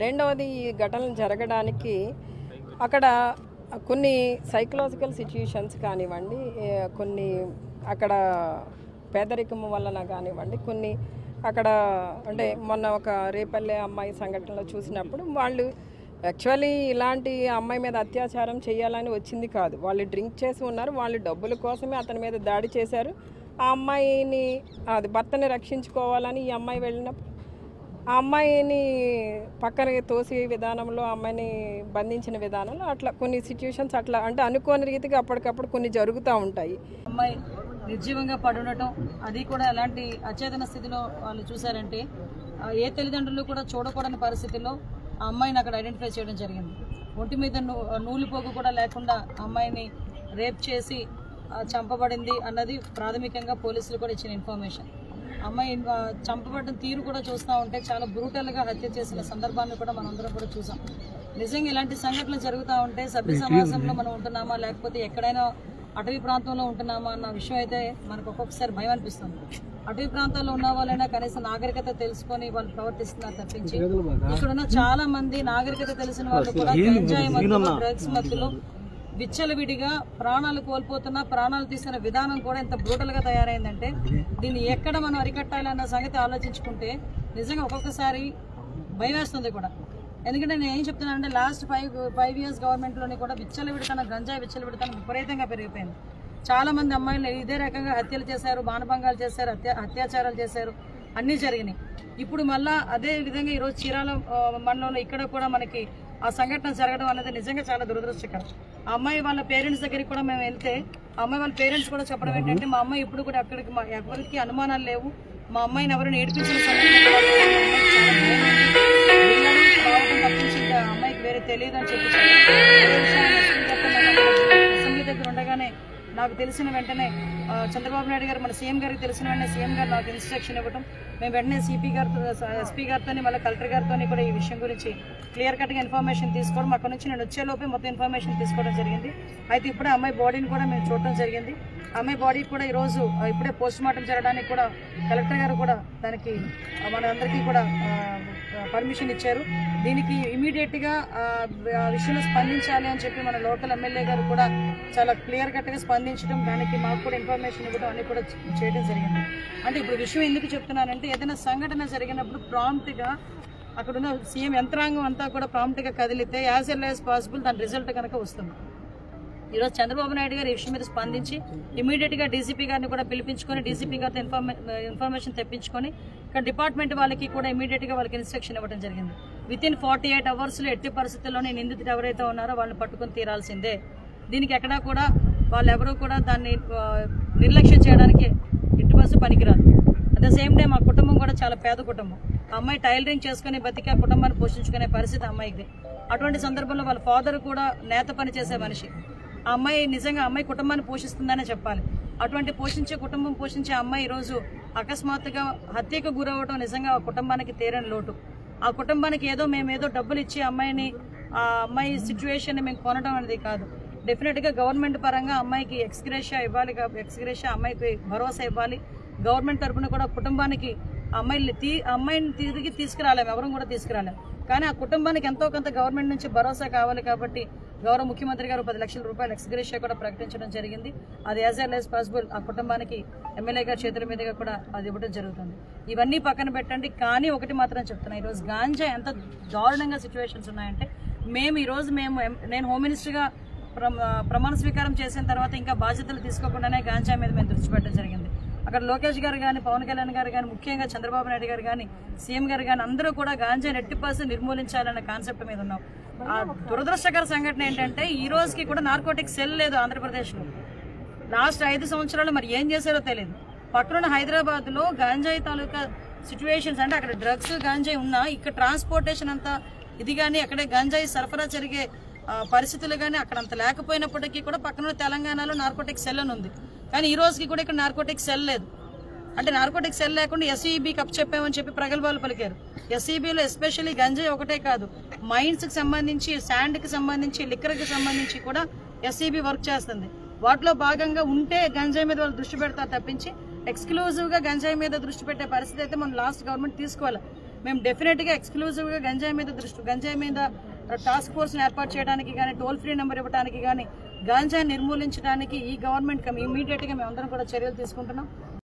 రెండవది ఈ ఘటనలు జరగడానికి అక్కడ కొన్ని సైకలాజికల్ సిచ్యుయేషన్స్ కానివ్వండి, కొన్ని అక్కడ పేదరికం వలన కానివ్వండి, కొన్ని అక్కడ అంటే మొన్న ఒక రేపల్లె అమ్మాయి సంఘటనలో చూసినప్పుడు వాళ్ళు యాక్చువల్లీ ఇలాంటి అమ్మాయి మీద అత్యాచారం చేయాలని వచ్చింది కాదు. వాళ్ళు డ్రింక్ చేసి ఉన్నారు, వాళ్ళు డబ్బుల కోసమే అతని మీద దాడి చేశారు. ఆ అమ్మాయిని అది భర్తని రక్షించుకోవాలని ఈ అమ్మాయి వెళ్ళినప్పుడు ఆ అమ్మాయిని పక్కన తోసి విధానంలో అమ్మాయిని బంధించిన విధానంలో అట్లా కొన్ని సిచ్యుయేషన్స్ అట్లా అంటే అనుకోని రీతిగా అప్పటికప్పుడు కొన్ని జరుగుతూ ఉంటాయి. అమ్మాయి నిర్జీవంగా పడి ఉండటం, అది కూడా ఎలాంటి అచేతన స్థితిలో వాళ్ళు చూశారంటే ఏ తల్లిదండ్రులు కూడా చూడకూడని పరిస్థితుల్లో ఆ అమ్మాయిని అక్కడ ఐడెంటిఫై చేయడం జరిగింది. ఒంటి మీద నూలుపోగు కూడా లేకుండా అమ్మాయిని రేప్ చేసి చంపబడింది అన్నది ప్రాథమికంగా పోలీసులు కూడా ఇచ్చిన ఇన్ఫర్మేషన్. అమ్మాయి చంపబడిన తీరు కూడా చూస్తూ ఉంటే చాలా బ్రూటల్గా హత్య చేసిన సందర్భాన్ని కూడా మనందరం కూడా చూసాం. నిజంగా ఇలాంటి సంఘటనలు జరుగుతూ ఉంటే సభ్య సమాజంలో మనం ఉంటున్నామా లేకపోతే ఎక్కడైనా అటవీ ప్రాంతంలో ఉంటున్నామా అన్న విషయం అయితే మనకు ఒక్కొక్కసారి భయం అనిపిస్తుంది. అటవీ ప్రాంతాల్లో ఉన్న వాళ్ళైనా కనీసం నాగరికత తెలుసుకొని వాళ్ళు ప్రవర్తిస్తున్నారు తప్పించి ఇక్కడున్న చాలా మంది నాగరికత తెలిసిన వాళ్ళు కూడా గంజాయి మత్తులో, డ్రగ్స్ మత్తులో విచ్చలవిడిగా ప్రాణాలు కోల్పోతున్నా ప్రాణాలు తీసిన విధానం కూడా ఎంత బ్రూటల్గా తయారైందంటే దీన్ని ఎక్కడ మనం అరికట్టాలి అన్న సంగతి ఆలోచించుకుంటే నిజంగా ఒక్కొక్కసారి భయం వేస్తుంది కూడా. ఎందుకంటే నేను ఏం చెప్తున్నానంటే లాస్ట్ 5 years గవర్నమెంట్లోని కూడా విచ్చలవిడితనం, గంజాయి విచ్చలవిడితనం విపరీతంగా పెరిగిపోయింది. చాలా మంది అమ్మాయిలు ఇదే రకంగా హత్యలు చేశారు, మానభంగాలు చేశారు, అత్యాచారాలు చేశారు, అన్నీ జరిగినాయి. ఇప్పుడు మళ్ళా అదే విధంగా ఈరోజు చీరాల మండలంలో ఇక్కడ కూడా మనకి ఆ సంఘటన జరగడం అనేది నిజంగా చాలా దురదృష్టకరం. ఆ అమ్మాయి వాళ్ళ పేరెంట్స్ దగ్గరికి కూడా మేము వెళ్తే ఆ అమ్మాయి వాళ్ళ పేరెంట్స్ కూడా చెప్పడం ఏంటంటే మా అమ్మాయి ఇప్పుడు కూడా అక్కడికి ఎవరికి అనుమానాలు లేవు, మా అమ్మాయిని ఎవరిని ఏడిపించిన తప్పించి అమ్మాయికి వేరే తెలియదు అని చెప్పి అసెంబ్లీ దగ్గర ఉండగానే నాకు తెలిసిన వెంటనే చంద్రబాబు నాయుడు గారు మన సీఎం గారికి తెలిసిన వెంటనే సీఎం గారు నాకు ఇన్స్ట్రక్షన్ ఇవ్వడం, మేము వెంటనే సిపి గారితో, ఎస్పీ గారితో, మళ్ళీ కలెక్టర్ గారితో కూడా ఈ విషయం గురించి క్లియర్ కట్గా ఇన్ఫర్మేషన్ తీసుకోవడం, అక్కడ నుంచి నేను వచ్చేలోపే మొత్తం ఇన్ఫర్మేషన్ తీసుకోవడం జరిగింది. అయితే ఇప్పుడే అమ్మాయి బాడీని కూడా మేము చూడడం జరిగింది. అమ్మాయి బాడీ కూడా ఈరోజు ఇప్పుడే పోస్ట్ మార్టం జరగడానికి కూడా కలెక్టర్ గారు కూడా దానికి మనందరికీ కూడా పర్మిషన్ ఇచ్చారు. దీనికి ఇమీడియట్గా ఆ విషయంలో స్పందించాలి అని చెప్పి మన లోకల్ ఎమ్మెల్యే గారు కూడా చాలా క్లియర్ కట్గా స్పందించడం, దానికి మాకు కూడా ఇన్ఫర్మేషన్ ఇవ్వడం అన్ని కూడా చేయడం జరిగింది. అంటే ఇప్పుడు విషయం ఎందుకు చెప్తున్నానంటే ఏదైనా సంఘటన జరిగినప్పుడు ప్రాంప్ట్గా అక్కడున్న సీఎం యంత్రాంగం అంతా కూడా ప్రాంప్ట్గా కదిలితే యాజ్ ఎల్ యాజ్ పాసిబుల్ దాని రిజల్ట్ కనుక వస్తుంది. ఈరోజు చంద్రబాబు నాయుడు గారు ఈ విషయం మీద స్పందించి ఇమీడియట్గా డీసీపీ గారిని కూడా పిలిపించుకొని డీసీపీ గారితో ఇన్ఫర్మేషన్ తెప్పించుకొని ఇక్కడ డిపార్ట్మెంట్ వాళ్ళకి కూడా ఇమీడియట్గా వాళ్ళకి ఇన్స్ట్రక్షన్ ఇవ్వడం జరిగింది. వితిన్ 48 hours ఎట్టి పరిస్థితుల్లోనే నిందితులు ఎవరైతే ఉన్నారో వాళ్ళని పట్టుకొని తీరాల్సిందే. దీనికి ఎక్కడా కూడా వాళ్ళెవరూ కూడా దాన్ని నిర్లక్ష్యం చేయడానికి ఎట్టి పరిస్థితి పనికిరాదు. అట్ ద సేమ్ టైం ఆ కుటుంబం కూడా చాలా పేద కుటుంబం. ఆ అమ్మాయి టైలరింగ్ చేసుకుని బతికి ఆ కుటుంబాన్ని పోషించుకునే పరిస్థితి అమ్మాయికి. అటువంటి సందర్భంలో వాళ్ళ ఫాదర్ కూడా నేత పని చేసే మనిషి. ఆ అమ్మాయి నిజంగా అమ్మాయి కుటుంబాన్ని పోషిస్తుందనే చెప్పాలి. అటువంటి కుటుంబం పోషించే అమ్మాయి ఈరోజు అకస్మాత్తుగా హత్యకు గురవడం నిజంగా ఆ కుటుంబానికి తీరని లోటు. ఆ కుటుంబానికి మేమేదో డబ్బులు ఇచ్చి ఆ అమ్మాయి సిచ్యువేషన్ మేము కొనడం అనేది కాదు. డెఫినెట్గా గవర్నమెంట్ పరంగా అమ్మాయికి ఎక్స్గ్రేషియా ఇవ్వాలి, ఎక్స్గ్రేషియా అమ్మాయికి భరోసా ఇవ్వాలి. గవర్నమెంట్ తరఫున కూడా కుటుంబానికి అమ్మాయిని తిరిగి తీసుకురాలేము, ఎవరు కూడా తీసుకురాలేము. కానీ ఆ కుటుంబానికి ఎంతో కొంత గవర్నమెంట్ నుంచి భరోసా కావాలి కాబట్టి గౌరవ ముఖ్యమంత్రి గారు 10 లక్షల రూపాయలు ఎక్స్గ్రేషియా కూడా ప్రకటించడం జరిగింది. అది యాజ్ ఎల్ యాజ్ పాసిబుల్ ఆ కుటుంబానికి ఎమ్మెల్యే గారి చేతుల మీదుగా కూడా అది ఇవ్వడం జరుగుతుంది. ఇవన్నీ పక్కన పెట్టండి, కానీ ఒకటి మాత్రం చెప్తున్నా, ఈరోజు గాంజా ఎంత దారుణంగా సిచ్యువేషన్స్ ఉన్నాయంటే నేను హోమ్ మినిస్టర్గా ప్రమాణ స్వీకారం చేసిన తర్వాత ఇంకా బాధ్యతలు తీసుకోకుండానే గాంజా మీద మేము దృష్టి పెట్టడం జరిగింది. అక్కడ లోకేష్ గారు కానీ, పవన్ కళ్యాణ్ గారు కానీ, ముఖ్యంగా చంద్రబాబు నాయుడు గారు కానీ, సీఎం గారు కానీ అందరూ కూడా గాంజాని 80% నిర్మూలించాలన్న కాన్సెప్ట్ మీద ఉన్నాం. ఆ దురదృష్టకర సంఘటన ఏంటంటే ఈ రోజుకి కూడా నార్కోటిక్ సెల్ లేదు ఆంధ్రప్రదేశ్లో. లాస్ట్ 5 సంవత్సరాలు మరి ఏం చేశారో తెలియదు. పక్కనున్న హైదరాబాద్లో గాంజాయి తాలూకా సిచ్యువేషన్స్ అంటే అక్కడ డ్రగ్స్ గాంజాయి ఉన్నా ఇక్కడ ట్రాన్స్పోర్టేషన్ అంతా ఇది కానీ అక్కడే గంజాయి సరఫరా జరిగే పరిస్థితులు కానీ అక్కడ అంత లేకపోయినప్పటికీ కూడా పక్కన తెలంగాణలో నార్కోటిక్ సెల్ అని ఉంది. కానీ ఈ రోజుకి కూడా ఇక్కడ నార్కోటిక్ సెల్ లేదు. అంటే నార్కోటిక్ సెల్ లేకుండా ఎస్ఈబీకి అప్పచెప్పామని చెప్పి ప్రగల్భాలు పలికారు. ఎస్ఈబీలో ఎస్పెషల్లీ గంజాయి ఒకటే కాదు, మైన్స్కి సంబంధించి, శాండ్కి సంబంధించి, లిక్కర్కి సంబంధించి కూడా ఎస్ఈబీ వర్క్ చేస్తుంది. వాటిలో భాగంగా ఉంటే గంజాయి మీద వాళ్ళు దృష్టి పెడతారు తప్పించి ఎక్స్క్లూజివ్గా గంజాయి మీద దృష్టి పెట్టే పరిస్థితి అయితే మనం లాస్ట్ గవర్నమెంట్ తీసుకోవాలి. మేము డెఫినెట్గా ఎక్స్క్లూజివ్గా గంజాయి మీద టాస్క్ ఫోర్స్ని ఏర్పాటు చేయడానికి కానీ టోల్ ఫ్రీ నెంబర్ ఇవ్వడానికి కానీ గాంజాని నిర్మూలించడానికి ఈ గవర్నమెంట్ ఇమీడియట్గా మేమందరం కూడా చర్యలు తీసుకుంటున్నాం.